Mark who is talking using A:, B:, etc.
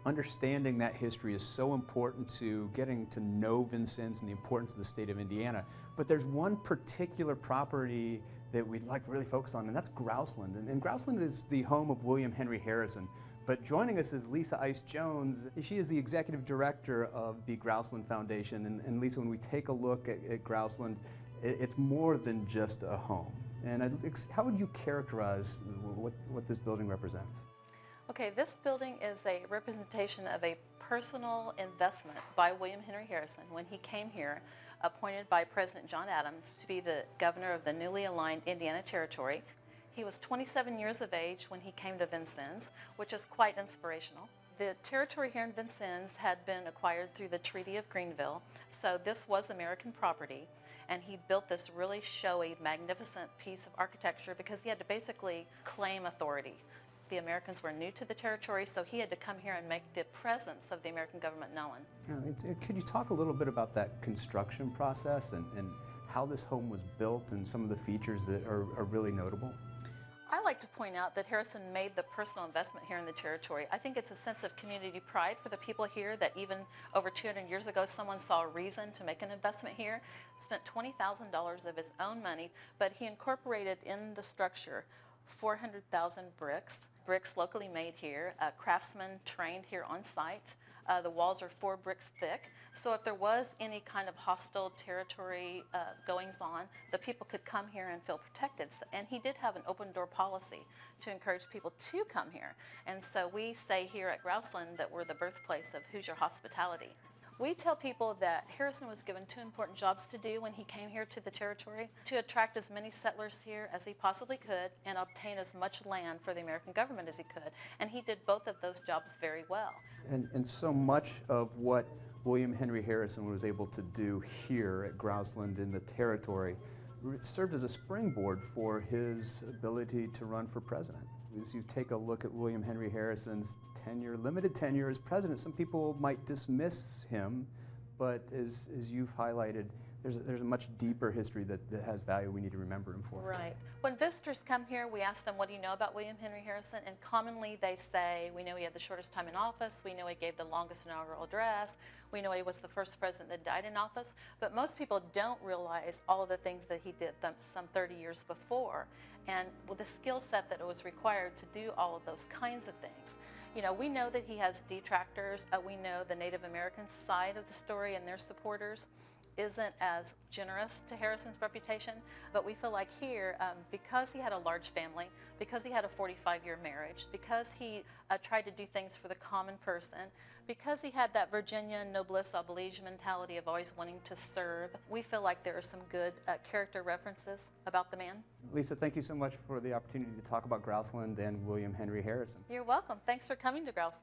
A: Understanding that history is so important to getting to know Vincennes and the importance of the state of Indiana. But there's one particular property that we'd like to really focus on, and that's Grouseland. And Grouseland is the home of William Henry Harrison. But joining us is Lisa Ice Jones. She is the executive director of the Grouseland Foundation. And Lisa, when we take a look at Grouseland, it's more than just a home. And how would you characterize what this building represents?
B: Okay, this building is a representation of a personal investment by William Henry Harrison when he came here, appointed by President John Adams to be the governor of the newly aligned Indiana Territory. He was 27 years of age when he came to Vincennes, which is quite inspirational. The territory here in Vincennes had been acquired through the Treaty of Greenville, so this was American property, and he built this really showy, magnificent piece of architecture because he had to basically claim authority. The Americans were new to the territory, so he had to come here and make the presence of the American government known.
A: Could you talk a little bit about that construction process and how this home was built and some of the features that are really notable?
B: I like to point out that Harrison made the personal investment here in the territory. I think it's a sense of community pride for the people here that even over 200 years ago someone saw a reason to make an investment here, spent $20,000 of his own money, but he incorporated in the structure 400,000 bricks locally made here, craftsmen trained here on site. The walls are 4 bricks thick, so if there was any kind of hostile territory goings on, the people could come here and feel protected. And he did have an open door policy to encourage people to come here. And so we say here at Grouseland that we're the birthplace of Hoosier hospitality. We tell people that Harrison was given 2 important jobs to do when he came here to the territory: to attract as many settlers here as he possibly could and obtain as much land for the American government as he could. And he did both of those jobs very well.
A: And so much of what William Henry Harrison was able to do here at Grouseland in the territory served as a springboard for his ability to run for president. As you take a look at William Henry Harrison's tenure, limited tenure as president, some people might dismiss him, but as you've highlighted, there's a much deeper history that has value we need to remember him for.
B: Right. When visitors come here, we ask them, what do you know about William Henry Harrison? And commonly they say, we know he had the shortest time in office, we know he gave the longest inaugural address, we know he was the first president that died in office, but most people don't realize all of the things that he did some 30 years before, and with the skill set that was required to do all of those kinds of things. You know, we know that he has detractors. We know the Native American side of the story and their supporters isn't as generous to Harrison's reputation, but we feel like here, because he had a large family, because he had a 45-year marriage, because he tried to do things for the common person, because he had that Virginia noblesse oblige mentality of always wanting to serve, we feel like there are some good character references about the man.
A: Lisa, thank you so much for the opportunity to talk about Grouseland and William Henry Harrison.
B: You're welcome. Thanks for coming to Grouseland.